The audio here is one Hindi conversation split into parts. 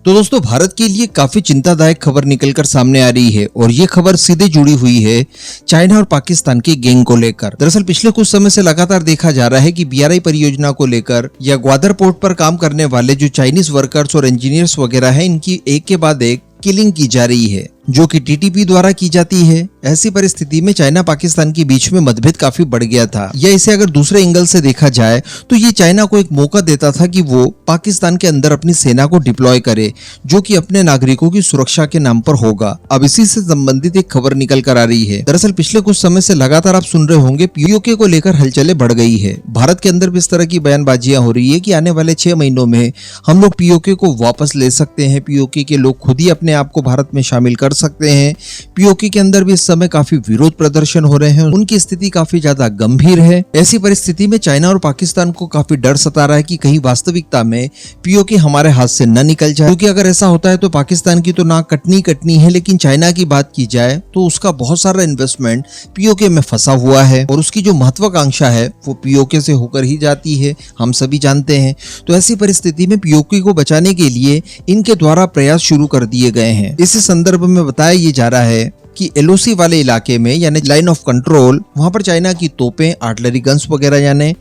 तो दोस्तों, भारत के लिए काफी चिंतादायक खबर निकलकर सामने आ रही है और ये खबर सीधे जुड़ी हुई है चाइना और पाकिस्तान की गैंग को लेकर। दरअसल पिछले कुछ समय से लगातार देखा जा रहा है कि BRI परियोजना को लेकर या ग्वादर पोर्ट पर काम करने वाले जो चाइनीज वर्कर्स और इंजीनियर्स वगैरह हैं, इनकी एक के बाद एक किलिंग की जा रही है, जो कि TTP द्वारा की जाती है। ऐसी परिस्थिति में चाइना पाकिस्तान के बीच में मतभेद काफी बढ़ गया था। या इसे अगर दूसरे एंगल से देखा जाए तो ये चाइना को एक मौका देता था कि वो पाकिस्तान के अंदर अपनी सेना को डिप्लॉय करे, जो कि अपने नागरिकों की सुरक्षा के नाम पर होगा। अब इसी से संबंधित एक खबर निकल कर आ रही है। दरअसल पिछले कुछ समय से लगातार आप सुन रहे होंगे POK को लेकर हलचलें बढ़ गई है। भारत के अंदर भी इस तरह की बयानबाजियां हो रही है कि आने वाले 6 महीनों में हम लोग POK को वापस ले सकते हैं, POK के लोग खुद ही अपने आप को भारत में शामिल कर सकते हैं। POK के अंदर भी इस समय काफी विरोध प्रदर्शन हो रहे हैं, उनकी स्थिति काफी ज्यादा गंभीर है। ऐसी परिस्थिति में चाइना और पाकिस्तान को काफी डर सता रहा है कि कहीं वास्तविकता में POK हमारे हाथ से न निकल जाए, क्योंकि अगर ऐसा होता है तो पाकिस्तान की तो नाक कटनी है, लेकिन चाइना की बात की जाए तो उसका बहुत सारा इन्वेस्टमेंट POK में फंसा हुआ है और उसकी जो महत्वाकांक्षा है वो POK से होकर ही जाती है, हम सभी जानते हैं। तो ऐसी परिस्थिति में POK को बचाने के लिए इनके द्वारा प्रयास शुरू कर दिए गए हैं। इसी संदर्भ में बताया ये जा रहा है कि LOC वाले इलाके में, यानी लाइन ऑफ कंट्रोल, वहां पर चाइना की तोपें, आर्टिलरी गन्स वगैरह यानी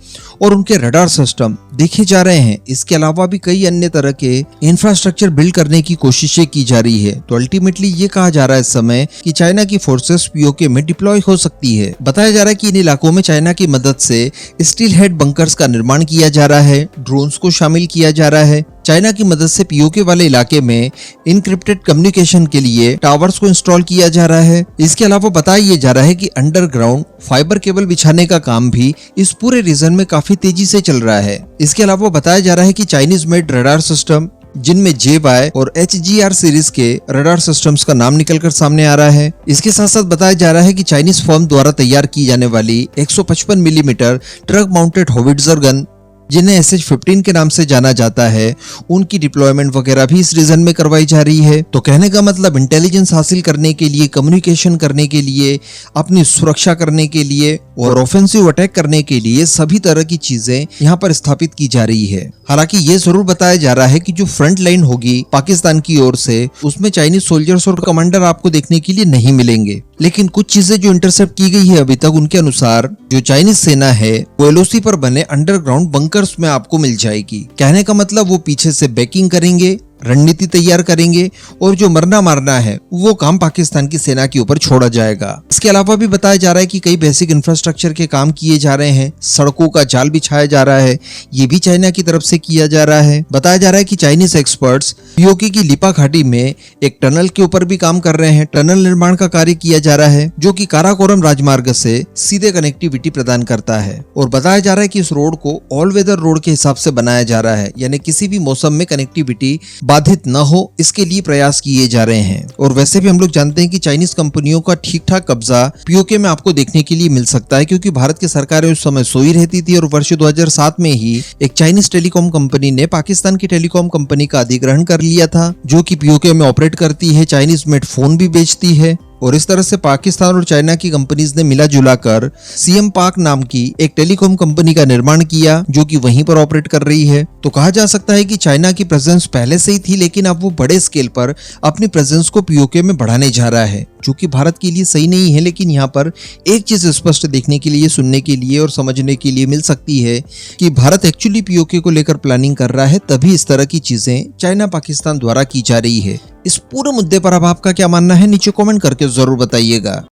और उनके रडार सिस्टम देखे जा रहे हैं। इसके अलावा भी कई अन्य तरह के इंफ्रास्ट्रक्चर बिल्ड करने की कोशिशें की जा रही है। तो अल्टीमेटली ये कहा जा रहा है इस समय कि चाइना की फोर्सेस POK में डिप्लॉय हो सकती है। बताया जा रहा है कि इन इलाकों में चाइना की मदद से स्टील हेड बंकर्स का निर्माण किया जा रहा है, ड्रोन्स को शामिल किया जा रहा है। चाइना की मदद से POK वाले इलाके में इनक्रिप्टेड कम्युनिकेशन के लिए टावर्स को इंस्टॉल किया जा रहा है। इसके अलावा बताया ये जा रहा है कि अंडरग्राउंड फाइबर केबल बिछाने का काम भी इस पूरे रीजन में काफी तेजी से चल रहा है। इसके अलावा बताया जा रहा है कि चाइनीज मेड रडार सिस्टम, जिनमें JY और HGR सीरीज के रडार सिस्टम्स का नाम निकलकर सामने आ रहा है। इसके साथ साथ बताया जा रहा है कि चाइनीज फर्म द्वारा तैयार की जाने वाली 155 millimetre truck mounted howitzer gun, जिन्हें SH-15 के नाम से जाना जाता है, उनकी डिप्लॉयमेंट वगैरह भी इस रीजन में करवाई जा रही है। तो कहने का मतलब इंटेलिजेंस हासिल करने के लिए, कम्युनिकेशन करने के लिए, अपनी सुरक्षा करने के लिए और ऑफेंसिव अटैक करने के लिए सभी तरह की चीजें यहाँ पर स्थापित की जा रही है। हालांकि ये जरूर बताया जा रहा है कि जो फ्रंट लाइन होगी पाकिस्तान की ओर से, उसमें चाइनीज सोल्जर्स और कमांडर आपको देखने के लिए नहीं मिलेंगे। लेकिन कुछ चीजें जो इंटरसेप्ट की गई है अभी तक, उनके अनुसार जो चाइनीज सेना है वो LOC पर बने अंडरग्राउंड बंकर्स में आपको मिल जाएगी। कहने का मतलब वो पीछे से बैकिंग करेंगे, रणनीति तैयार करेंगे और जो मरना मारना है वो काम पाकिस्तान की सेना के ऊपर छोड़ा जाएगा। इसके अलावा भी बताया जा रहा है कि कई बेसिक इंफ्रास्ट्रक्चर के काम किए जा रहे हैं, सड़कों का जाल बिछाया जा रहा है, ये भी चाइना की तरफ से किया जा रहा है। बताया जा रहा है कि चाइनीज एक्सपर्ट्स POK की लिपा घाटी में एक टनल के ऊपर भी काम कर रहे हैं। टनल निर्माण का कार्य किया जा रहा है, जो कि काराकोरम राजमार्ग से सीधे कनेक्टिविटी प्रदान करता है। और बताया जा रहा है कि इस रोड को ऑल वेदर रोड के हिसाब से बनाया जा रहा है, यानी किसी भी मौसम में कनेक्टिविटी बाधित न हो, इसके लिए प्रयास किए जा रहे हैं। और वैसे भी हम लोग जानते हैं कि चाइनीज कंपनियों का ठीक ठाक कब्जा POK में आपको देखने के लिए मिल सकता है, क्योंकि भारत की सरकार उस समय सोई रहती थी और वर्ष 2007 में ही एक चाइनीज टेलीकॉम कंपनी ने पाकिस्तान की टेलीकॉम कंपनी का अधिग्रहण कर लिया था, जो कि POK में ऑपरेट करती है, चाइनीज मेड फोन भी बेचती है। और इस तरह से पाकिस्तान और चाइना की कंपनीज ने मिला जुला कर CM पाक नाम की एक टेलीकॉम कंपनी का निर्माण किया, जो कि वहीं पर ऑपरेट कर रही है। तो कहा जा सकता है कि चाइना की प्रेजेंस पहले से ही थी, लेकिन अब वो बड़े स्केल पर अपनी प्रेजेंस को POK में बढ़ाने जा रहा है, जो कि भारत के लिए सही नहीं है। लेकिन यहाँ पर एक चीज स्पष्ट देखने के लिए, सुनने के लिए और समझने के लिए मिल सकती है कि भारत एक्चुअली POK को लेकर प्लानिंग कर रहा है, तभी इस तरह की चीजें चाइना पाकिस्तान द्वारा की जा रही है। इस पूरे मुद्दे पर अब आपका क्या मानना है, नीचे कमेंट करके जरूर बताइएगा।